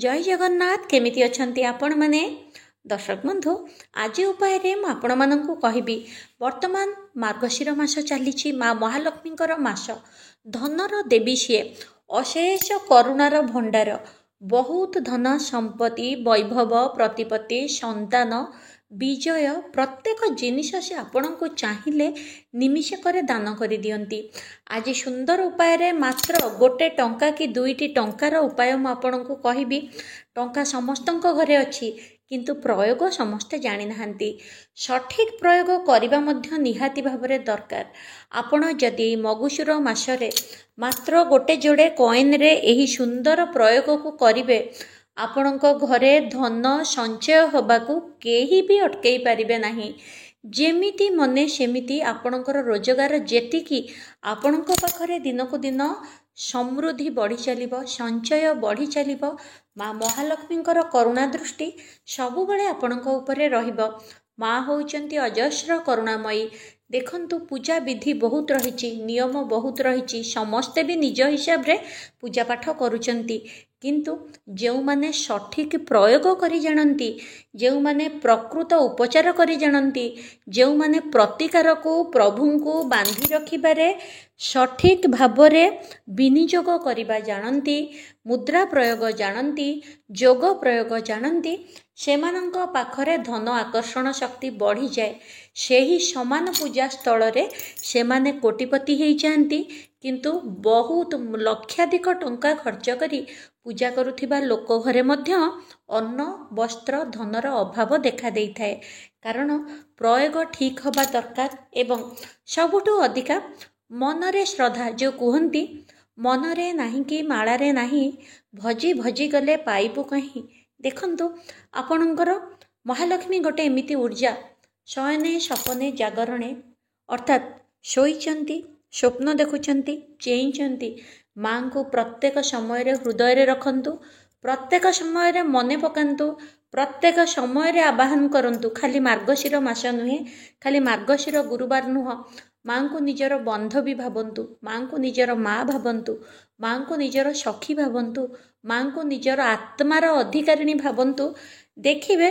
जय जगन्नाथ केमिति अछंती आपण माने दर्शक बंधु आज उपाय मु आपण मानकु कहबी। वर्तमान मार्गशीर मास चली माँ महालक्ष्मी मास धनर देवी सी अशेष करुणार भंडार बहुत धन संपत्ति वैभव प्रतिपत्ति संतान विजय प्रत्येक जिनिस से आपण को चाहिए निमिषक दान कर दियंती। आज सुंदर उपाय मात्र गोटे टंका कि दुईटी टंकार उपाय मुझे कहबी। टंका समस्त घरे अच्छी किंतु प्रयोग समस्ते जानी नाहंती। सठिक प्रयोग करबा मध्य निहाती भावरे दरकार। आपण जदि मगुशुर मासरे मात्र गोटे जोड़े कॉइन रे एही सुंदर प्रयोग को करिवे आपणक घरे धन संचय होबाकू केही भी अटकई पारिबे नाही। जेमिति मने सेमिति आपणकर रोजगार जेतिकी आपणक पाखरे दिनकू दिन समृद्धि बढ़ी चलिबो, संचय बढ़ी चलिबो। माँ महालक्ष्मींकर करुणा दृष्टि सबुबले आपणक उपरे रहिबो। माँ होउचंती अजस्र करुणामयी। देखंतु पूजा विधि बहुत रही, नियम बहुत रही, समस्ते भी निज हिसाब रे पूजा पाठ करुचंती। किंतु जो माने सठिक प्रयोग करी जानती, जो माने प्रकृत उपचार करी जानती, जो माने प्रतिकार को प्रभु को बांधी रखिबारे सठिक भावरे विनियोग करिबा जानती, मुद्रा प्रयोग जानती, जोग प्रयोग जानती, सेमानंक पाखरे धन आकर्षण शक्ति बढ़ी जाए। सेही समान पूजा स्थल रे सेमाने कोटिपति हो जाती। किंतु बहुत लक्षाधिक टंका खर्च करी पूजा करुथिबा लोक घरे मध्य अन्न वस्त्र धनर अभाव देखा देई थाए। कारण प्रयोग ठीक हवा दरकार। एवं सबुठु अधिका मनरे श्रद्धा, जो कहती मनरे नाही कि मालारे नाही भजी भजी गले पाइबु कहीं। देखंतु आपणकर महालक्ष्मी गोटे एमिति ऊर्जा शयने सपने जागरणे अर्थात शोईचंती, स्वप्न देखुचंती, चेईचंती। माँ को प्रत्येक समय हृदय रे रखंतु, प्रत्येक समय मने पकांतु, प्रत्येक समय आवाहन करंतु। खाली मार्गशीर मास नुहे, खाली मार्गशीर गुरुवार नुह। माँ को निजर बांधवी भावंतु, माँ को निजर माँ भावंतु, माँ को निजर सखी भावंतु, माँ को निजर आत्मार अधिकारिणी भावंतु। देखिबे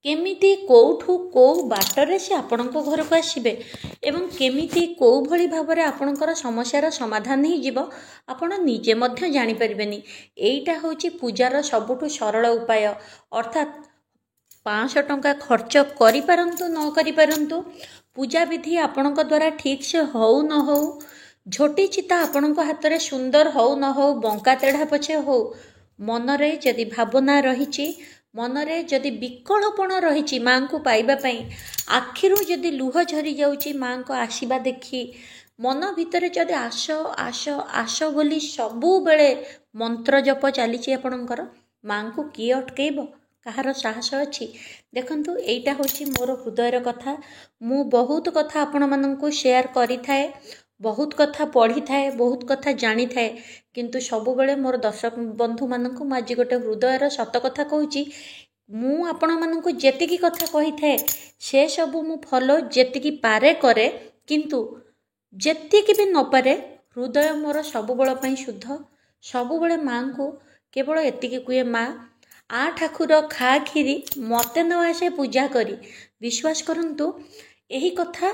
केमिति कोठू को बाटरे से आपणक घर को आसबे एवं केमिति को भली भावरे आपणकर समस्यार समाधान ही जीव आपण निजे मध्य जानि परिबेनी। एइटा होची पूजार सबुठु सरल उपाय। अर्थात 500 टंका खर्च करि पारंतु न करि पारंतु, पूजा विधि आपणक द्वारा ठीक से हो न हो, झोटी चिता आपणक हाथ रे सुंदर हो न हो, बंका तेढ़ा पछे हो, मनरे जदि भावना रहिछि, मनरे जदि विकलपण रही माँ को पाइबा पई, आखिरु जदि लुह झरी जाउची माँ को आशीबा देखी, मन भितरे जदि आश आश आश बोली सबु बेले मंत्र जप चली आपणकर, माँ को किए अटकेब, कहार साहस अच्छी। देखंतु एइटा होची मोर हृदयर कथा। मु बहुत कथा आपण माननकु शेयर करि थाए, बहुत कथा पढ़ी थाए, बहुत कथा जानी थाए। किंतु सबु बेले मोर दर्शक बंधु माननकु मु आज गोटे हृदयर सत कथा कहूची। मु आपण माननकु जेतिकी कथा कहि थाए से सबु मु फॉलो जेतिकी पारे करे, किंतु जेतिकी भी न पारे हृदय मोर सबु बेल पई शुद्ध। सबु बेले माँ को केवल एतिकी कुए, माँ आ ठाकुर खा खीरी मते न आसे पूजा करी। विश्वास करंतु एही कथा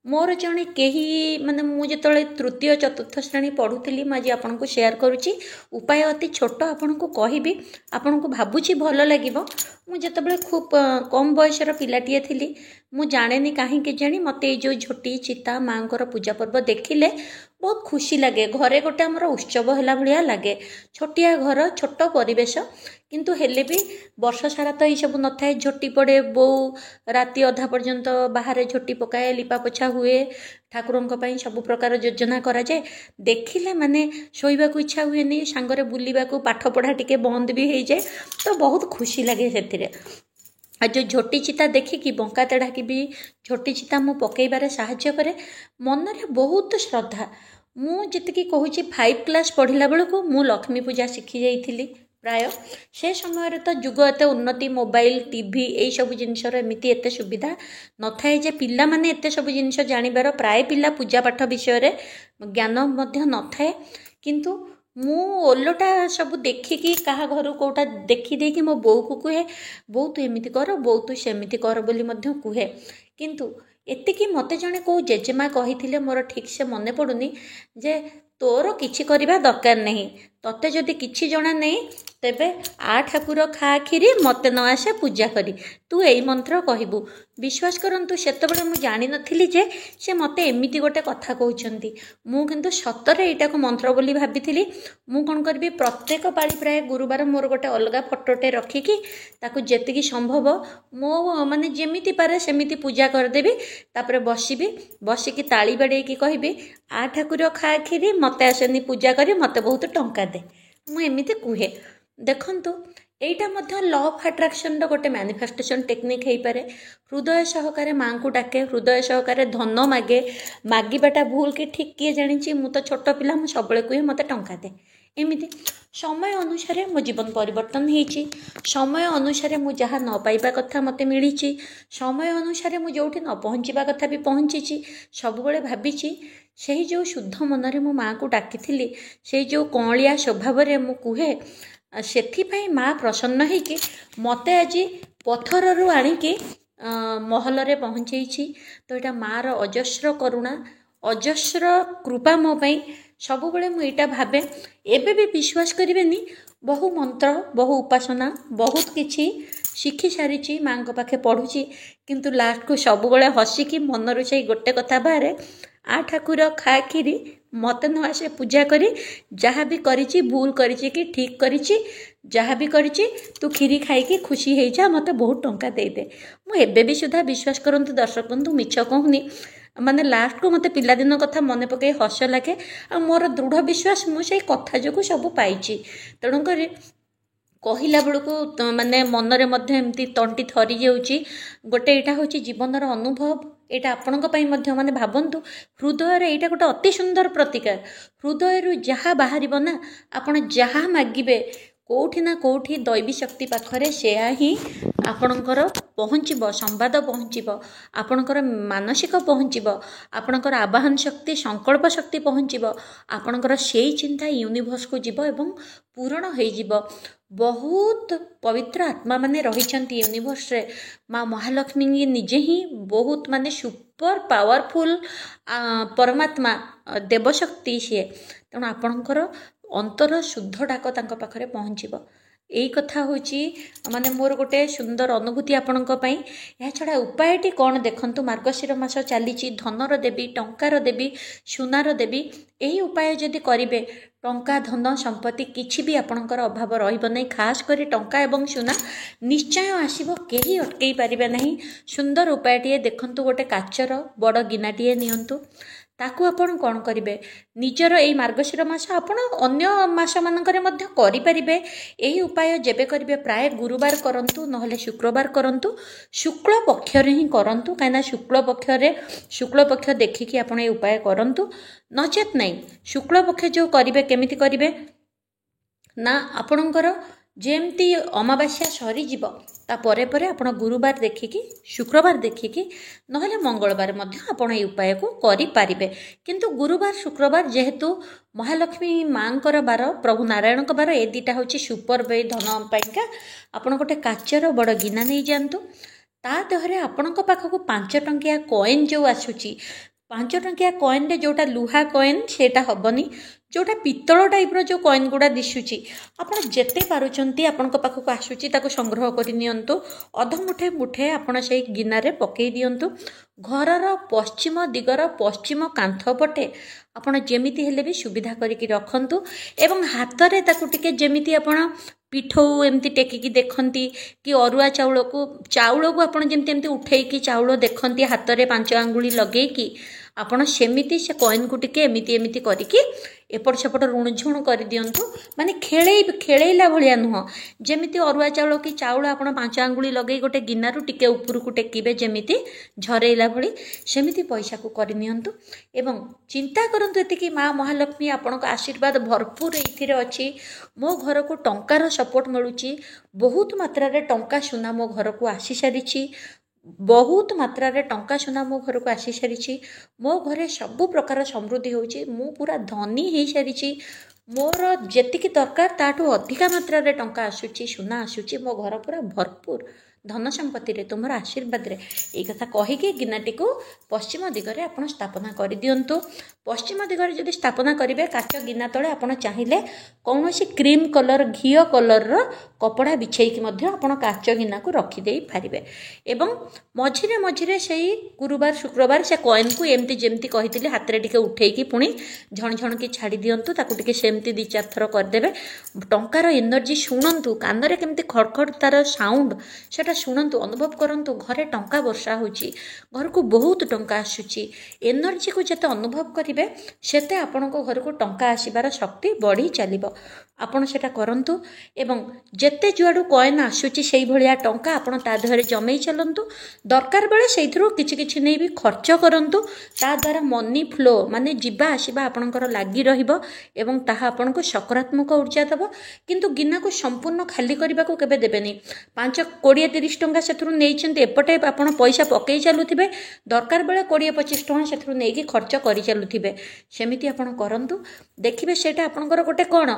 मोर जड़े कही माने मु जिते तृतीय चतुर्थ श्रेणी पढ़ुली आज आपन को शेयर करुच्ची। उपाय अति छोट आपन को कहबी, आपन को भावुची भल लगे। मु जिते खूब कम बयसर पिलाटीए थी, मु जाने कहीं जानी मते जो झोटी चिता माँ को पूजा पर्व देखिले बहुत खुशी लगे। घरे गोटे आमर उत्सव है भाया लगे। छोटिया घर, छोट परिवेश, किंतु हेले भी वर्ष सारा तो ये सब न थाए। झोटी पड़े, बो राति अधा पर्यंत बाहर झोटी पकाए, लिपा पोछा हुए, ठाकुरंक पई सब प्रकार योजना करा जाए। देखिले माने शोइबा को इच्छा हुएनी, सांगरे बुलिबा को, पाठ पढ़ा टिके बंद भी हो जाए, तो बहुत खुशी लगे सेथिरे। आ जो झोटी चिता देखिकी बंका तेढ़ा की भी झोटी चिता मु पकईबारे साहाय्य करे। मनरे बहुत श्रद्धा। मु जितकी कहूची 5 क्लास पढ़िला बेलू मु लक्ष्मी पूजा शिखी जाइथिली। प्राय से समय तो जुग एत उन्नति, मोबाइल टीवी यही सब जिनसर एमती एत सुविधा न थाए जे पिला माने एत सब जिनस जानिबार। प्राय पिला पूजा पाठ विषय रे ज्ञान मध्य न थाए, किंतु ମୁଁ ଓଲଟା ସବୁ ଦେଖିକି କାହା ଘରୁ କେଉଁଟା ଦେଖିଦେଇକି ମୋ ବୋଉକୁ କୁହେ, ବୋଉ ତୁ ଏମିତି କର, ବୋଉ ତୁ ସେମିତି କର ବୋଲି ମଧ୍ୟ କୁହେ। କିନ୍ତୁ ଏତିକି ମୋତେ ଜଣେ କେଉଁ ଜେଜେମା କହିଥିଲେ, ମୋର ଠିକ୍ସେ ମନେ ପଡ଼ୁନି, ଯେ ତୋର କିଛି କରିବା ଦରକାର ନାହିଁ, ତତେ ଯଦି କିଛି ଜଣା ନାହିଁ ତେବେ ଆ ଠାକୁର ଖା କ୍ଷୀରି ମୋତେ ନ ଆସେ ପୂଜା କରି, ତୁ ଏଇ ମନ୍ତ୍ର କହିବୁ। ବିଶ୍ୱାସ କରନ୍ତୁ ସେତେବେଳେ ମୁଁ ଜାଣିନଥିଲି ଯେ ସେ ମୋତେ ଏମିତି ଗୋଟେ କଥା କହୁଛନ୍ତି। ମୁଁ କିନ୍ତୁ ସତରେ ଏଇଟାକୁ ମନ୍ତ୍ର ବୋଲି ଭାବିଥିଲି। ମୁଁ କ'ଣ କରିବି, ପ୍ରତ୍ୟେକ ପାଳି ପ୍ରାୟ ଗୁରୁବାର ମୋର ଗୋଟେ ଅଲଗା ଫଟୋଟେ ରଖିକି ତାକୁ ଯେତିକି ସମ୍ଭବ ମୋ ମାନେ ଯେମିତି ପାରେ ସେମିତି ପୂଜା କରିଦେବି। ତାପରେ ବସିକି ତାଳି ବାଡ଼େଇକି କହିବି, ଆ ଠାକୁର ଖା କ୍ଷୀରି ମୋତେ ଆସେନି ପୂଜା କରି, ମୋତେ ବହୁତ ଟଙ୍କା ଦେ। ମୁଁ ଏମିତି କୁହେ। ଦେଖନ୍ତୁ ଏଇଟା ମଧ୍ୟ ଲ ଅଫ୍ ଆଟ୍ରାକ୍ସନ୍ର ଗୋଟେ ମ୍ୟାନିଫେଷ୍ଟେସନ୍ ଟେକ୍ନିକ୍ ହେଇପାରେ। ହୃଦୟ ସହକାରେ ମାଆଙ୍କୁ ଡାକେ, ହୃଦୟ ସହକାରେ ଧନ ମାଗେ। ମାଗିବାଟା ଭୁଲ କି ଠିକ୍ କିଏ ଜାଣିଛି? ମୁଁ ତ ଛୋଟ ପିଲା, ମୁଁ ସବୁବେଳେ କୁହେ ମୋତେ ଟଙ୍କା ଦେ। ଏମିତି ସମୟ ଅନୁସାରେ ମୋ ଜୀବନ ପରିବର୍ତ୍ତନ ହେଇଛି। ସମୟ ଅନୁସାରେ ମୁଁ ଯାହା ନ ପାଇବା କଥା ମୋତେ ମିଳିଛି। ସମୟ ଅନୁସାରେ ମୁଁ ଯେଉଁଠି ନ ପହଞ୍ଚିବା କଥା ବି ପହଞ୍ଚିଛି। ସବୁବେଳେ ଭାବିଛି ସେହି ଯେଉଁ ଶୁଦ୍ଧ ମନରେ ମୁଁ ମାଆକୁ ଡାକିଥିଲି, ସେଇ ଯେଉଁ କଅଁଳିଆ ସ୍ୱଭାବରେ ମୁଁ କୁହେ, ସେଥିପାଇଁ ମାଆ ପ୍ରସନ୍ନ ହେଇକି ମୋତେ ଆଜି ପଥରରୁ ଆଣିକି ମହଲରେ ପହଞ୍ଚେଇଛି। ତ ଏଇଟା ମାଆର ଅଜସ୍ର କରୁଣା, ଅଜସ୍ର କୃପା ମୋ ପାଇଁ। ସବୁବେଳେ ମୁଁ ଏଇଟା ଭାବେ। ଏବେ ବି ବିଶ୍ୱାସ କରିବେନି, ବହୁ ମନ୍ତ୍ର, ବହୁ ଉପାସନା, ବହୁତ କିଛି ଶିଖି ସାରିଛି, ମାଆଙ୍କ ପାଖେ ପଢ଼ୁଛି, କିନ୍ତୁ ଲାଷ୍ଟକୁ ସବୁବେଳେ ହସିକି ମନରୁ ସେଇ ଗୋଟେ କଥା ବାହାରେ, ଆ ଠାକୁର ଖା କ୍ଷୀରି ମୋତେ ନ ଆସେ ପୂଜା କରି। ଯାହା ବି କରିଛି ଭୁଲ କରିଛି କି ଠିକ୍ କରିଛି, ଯାହା ବି କରିଛି ତୁ କ୍ଷୀରି ଖାଇକି ଖୁସି ହେଇଯା, ମୋତେ ବହୁତ ଟଙ୍କା ଦେଇଦେ। ମୁଁ ଏବେ ବି ସୁଦ୍ଧା ବିଶ୍ୱାସ କରନ୍ତୁ ଦର୍ଶକ ବନ୍ଧୁ, ମିଛ କହୁନି, ମାନେ ଲାଷ୍ଟକୁ ମୋତେ ପିଲାଦିନ କଥା ମନେ ପକାଇ ହସ ଲାଗେ। ଆଉ ମୋର ଦୃଢ଼ ବିଶ୍ୱାସ ମୁଁ ସେଇ କଥା ଯୋଗୁଁ ସବୁ ପାଇଛି। ତେଣୁକରି କହିଲା ବେଳକୁ ମାନେ ମନରେ ମଧ୍ୟ ଏମିତି ତଣ୍ଟି ଥରି ଯାଉଛି। ଗୋଟେ ଏଇଟା ହେଉଛି ଜୀବନର ଅନୁଭବ। ଏଇଟା ଆପଣଙ୍କ ପାଇଁ ମଧ୍ୟ, ମାନେ ଭାବନ୍ତୁ, ହୃଦୟରେ ଏଇଟା ଗୋଟେ ଅତି ସୁନ୍ଦର ପ୍ରତିକାର। ହୃଦୟରୁ ଯାହା ବାହାରିବ ନା, ଆପଣ ଯାହା ମାଗିବେ କେଉଁଠି ନା କେଉଁଠି ଦୈବୀ ଶକ୍ତି ପାଖରେ ସେୟା ହିଁ ଆପଣଙ୍କର ପହଞ୍ଚିବ, ସମ୍ବାଦ ପହଞ୍ଚିବ, ଆପଣଙ୍କର ମାନସିକ ପହଞ୍ଚିବ, ଆପଣଙ୍କର ଆବାହନ ଶକ୍ତି, ସଂକଳ୍ପ ଶକ୍ତି ପହଞ୍ଚିବ। ଆପଣଙ୍କର ସେଇ ଚିନ୍ତା ୟୁନିଭର୍ସକୁ ଯିବ ଏବଂ ପୂରଣ ହେଇଯିବ। ବହୁତ ପବିତ୍ର ଆତ୍ମାମାନେ ରହିଛନ୍ତି ୟୁନିଭର୍ସରେ। ମା ମହାଲକ୍ଷ୍ମୀ ନିଜେ ହିଁ ବହୁତ ମାନେ ସୁପର ପାୱାରଫୁଲ୍ ପରମାତ୍ମା, ଦେବଶକ୍ତି ସିଏ। ତେଣୁ ଆପଣଙ୍କର ଅନ୍ତର ଶୁଦ୍ଧ ଡାକ ତାଙ୍କ ପାଖରେ ପହଞ୍ଚିବ। ଏଇ କଥା ହେଉଛି ମାନେ ମୋର ଗୋଟେ ସୁନ୍ଦର ଅନୁଭୂତି ଆପଣଙ୍କ ପାଇଁ। ଏହା ଛଡ଼ା ଉପାୟଟି କ'ଣ ଦେଖନ୍ତୁ, ମାର୍ଗଶିର ମାସ ଚାଲିଛି, ଧନର ଦେବୀ, ଟଙ୍କାର ଦେବୀ, ସୁନାର ଦେବୀ। ଏହି ଉପାୟ ଯଦି କରିବେ, ଟଙ୍କା, ଧନ, ସମ୍ପତ୍ତି କିଛି ବି ଆପଣଙ୍କର ଅଭାବ ରହିବ ନାହିଁ। ଖାସ୍ କରି ଟଙ୍କା ଏବଂ ସୁନା ନିଶ୍ଚୟ ଆସିବ, କେହି ଅଟକେଇ ପାରିବେ ନାହିଁ। ସୁନ୍ଦର ଉପାୟଟିଏ ଦେଖନ୍ତୁ, ଗୋଟେ କାଚର ବଡ଼ ଗିନାଟିଏ ନିଅନ୍ତୁ। ତାକୁ ଆପଣ କ'ଣ କରିବେ, ନିଜର ଏଇ ମାର୍ଗଶିର ମାସ, ଆପଣ ଅନ୍ୟ ମାସମାନଙ୍କରେ ମଧ୍ୟ କରିପାରିବେ। ଏହି ଉପାୟ ଯେବେ କରିବେ ପ୍ରାୟ ଗୁରୁବାର କରନ୍ତୁ, ନହେଲେ ଶୁକ୍ରବାର କରନ୍ତୁ। ଶୁକ୍ଳ ପକ୍ଷରେ ହିଁ କରନ୍ତୁ, କାହିଁକିନା ଶୁକ୍ଳ ପକ୍ଷ ଦେଖିକି ଆପଣ ଏ ଉପାୟ କରନ୍ତୁ। ନଚେତ୍ ନାହିଁ, ଶୁକ୍ଳ ପକ୍ଷ ଯେଉଁ କରିବେ, କେମିତି କରିବେ ନା, ଆପଣଙ୍କର ଯେମିତି ଅମାବାସ୍ୟା ସରିଯିବ ତା ପରେ ପରେ ଆପଣ ଗୁରୁବାର ଦେଖିକି, ଶୁକ୍ରବାର ଦେଖିକି, ନହେଲେ ମଙ୍ଗଳବାର ମଧ୍ୟ ଆପଣ এই ଉପାୟକୁ କରିପାରିବେ। କିନ୍ତୁ ଗୁରୁବାର, ଶୁକ୍ରବାର ଯେହେତୁ ମହାଲକ୍ଷ୍ମୀ ମାଙ୍କର ବାର, ପ୍ରଭୁ ନାରାୟଣଙ୍କ ବାର, ଏ ଦୁଇଟା ହେଉଛି ସୁପର ବେଇ ଧନ ପାଇଁକା। ଆପଣ ଗୋଟେ କାଚର ବଡ଼ ଗିନା ନେଇଯାଆନ୍ତୁ। ତା ଦେହରେ ଆପଣଙ୍କ ପାଖକୁ 5 ଟଙ୍କିଆ କଏନ୍ ଯେଉଁ ଆସୁଛି, 5 ଟଙ୍କିଆ କଏନ୍ରେ ଯେଉଁଟା ଲୁହା କଏନ୍ ସେଇଟା ହେବନି, ଯେଉଁଟା ପିତ୍ତଳ ଟାଇପ୍ର ଯେଉଁ କଏନ୍ ଗୁଡ଼ା ଦିଶୁଛି, ଆପଣ ଯେତେ ପାରୁଛନ୍ତି ଆପଣଙ୍କ ପାଖକୁ ଆସୁଛି ତାକୁ ସଂଗ୍ରହ କରି ନିଅନ୍ତୁ। ମୁଠେ ଆପଣ ସେଇ ଗିନାରେ ପକାଇ ଦିଅନ୍ତୁ। ଘରର ପଶ୍ଚିମ ଦିଗର ପଶ୍ଚିମ କାନ୍ଥ ପଟେ ଆପଣ ଯେମିତି ହେଲେ ବି ସୁବିଧା କରିକି ରଖନ୍ତୁ ଏବଂ ହାତରେ ତାକୁ ଟିକେ ଯେମିତି ଆପଣ ପିଠଉ ଏମିତି ଟେକିକି ଦେଖନ୍ତି, କି ଅରୁଆ ଚାଉଳକୁ ଆପଣ ଯେମିତି ଏମିତି ଉଠେଇକି ଚାଉଳ ଦେଖନ୍ତି ହାତରେ 5 ଆଙ୍ଗୁଳି ଲଗେଇକି, ଆପଣ ସେମିତି ସେ କଏନ୍କୁ ଟିକେ ଏମିତି କରିକି ଏପଟ ସେପଟ ରୁଣଝୁଣ କରିଦିଅନ୍ତୁ। ମାନେ ଖେଳେଇଲା ଭଳିଆ ନୁହଁ, ଯେମିତି ଅରୁଆ ଚାଉଳ କି ଚାଉଳ ଆପଣ 5 ଆଙ୍ଗୁଳି ଲଗେଇ ଗୋଟେ ଗିନାରୁ ଟିକେ ଉପରକୁ ଟେକିବେ, ଯେମିତି ଝରେଇଲା ଭଳି, ସେମିତି ପଇସାକୁ କରିନିଅନ୍ତୁ। ଏବଂ ଚିନ୍ତା କରନ୍ତୁ ଏତିକି, ମା ମହାଲକ୍ଷ୍ମୀ ଆପଣଙ୍କ ଆଶୀର୍ବାଦ ଭରପୁର ଏଇଥିରେ ଅଛି। ମୋ ଘରକୁ ଟଙ୍କାର ସପୋର୍ଟ ମିଳୁଛି, ବହୁତ ମାତ୍ରାରେ ଟଙ୍କା ସୁନା ମୋ ଘରକୁ ଆସିସାରିଛି, ବହୁତ ମାତ୍ରାରେ ଟଙ୍କା ସୁନା ମୋ ଘରକୁ ଆସିସାରିଛି। ମୋ ଘରେ ସବୁ ପ୍ରକାର ସମୃଦ୍ଧି ହେଉଛି, ମୁଁ ପୁରା ଧନୀ ହେଇସାରିଛି। मोर जेतिकी दरकार ताठू अधिका मात्रा रे टंका आसुची सुना आसुची मो घर पूरा भरपूर धन संपत्ति रे तुमर आशीर्वाद रे ये कथा कहीकि गिनाटी को पश्चिम दिगरे आपण स्थापना कर दियंतु। पश्चिम दिगरे जदि स्थापना करेंगे काच गिना तले आपण चाहिए कौन क्रीम कलर घी कलर कपड़ा बिछेकी आपण काच गिना को रखिदे पारे एवं मझिरे मझिरे से गुरुवार शुक्रवार से कॉइन को एमती जेमती कही हाथ में टिके उठेकी पुणी झण झण की छाड़ी दिंतु ताकू टिके सेमती 2-4 थर करदे टंकार एनर्जी शुणु कानरे केमती खड़खड़ तार साउंड से शुणु अनुभव करंतु घरे टंका वर्षा होची घर को बहुत टंका आसुची एनर्जी को जते अनुभव करिवे सेते आपण को घर को टंका आसीबार शक्ति बढ़ी चलिबो आपण सेटा करंतु एवं जेते जुआडू कॉइन आसुची सेही भलिया टंका आपण ता धरे जमेई चलंतु दरकार बेले सेइथरो किछि किछि नै भी खर्च करंतु ता द्वारा मनी फ्लो माने जिबा आसीबा आपणकर लागि रहिबो एवं ताहा आपण को सकारात्मक ऊर्जा देबो किंतु गिना को संपूर्ण खाली करबा को केबे देबेनी 5-20-30 टंका सेथरु नेइछन्ते एपटे आपण पैसा पकेई चालुथिबे दरकार बेले 20-25 टंका सेथरु नेइकी खर्च करि चालुथिबे सेमिति आपण करंतु देखिबे सेटा आपणकर गोटे कोन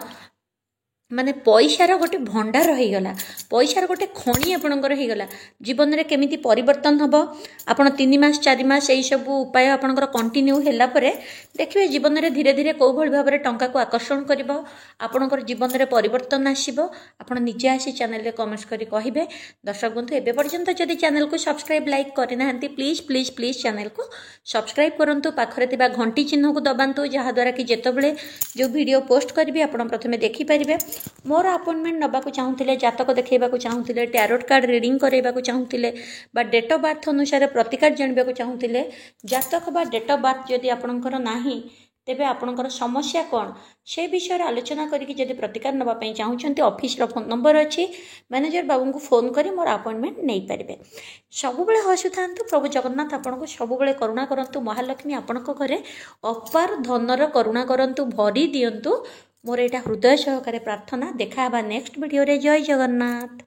माने पैसार गोटे भंडार हो गला पैसार गोटे खणी आपणकर हो गला जीवन में केमिति परिवर्तन हम आपण 3 मास 4 मास यही सब उपाय आपणकर कंटिन्यू हैला परे देखिए जीवन में धीरे धीरे कौ भली भाव में टंका को आकर्षण करिवो आपणकर जीवन में परिवर्तन आसीबो आपण निजे आसी चैनल रे कमेंट्स करी कहिबे दर्शक बंधु एबे पर्यंत जदि चैनल को सब्सक्राइब लाइक करना हंती प्लीज प्लीज प्लीज चैनल को सब्सक्राइब करंतु पाखरे तिबा घंटी चिन्ह को दबांतु जहा द्वारा कि जेतबेले जो वीडियो पोस्ट करिवे आपण प्रथमे देखि परिबे मोर अपॉइंटमेंट नबाकू चाहूले जातक देखा चाहूले टैरोट कार्ड रीडिंग कराइबा चाहूले डेट ऑफ बर्थ अनुसार प्रतिकार जानवा चाहूले जातक बा डेट ऑफ बर्थ जदि आपणकर नाही तेबे आपणकर समस्या कौन से विषय आलोचना करके जदि प्रतिकार नापी चाहते ऑफिस फोन नंबर अच्छी मैनेजर बाबू को फोन करी मोर अपॉइंटमेंट नहीं पारे सब हसु था प्रभु जगन्नाथ आपन को सब करुणा करंतु महालक्ष्मी आपण घरे अपार धनर करुणा करंतु भरी दियंतु मोर यहाँ हृदय सहकारे प्रार्थना देखा नेक्स्ट वीडियो रे जय जगन्नाथ।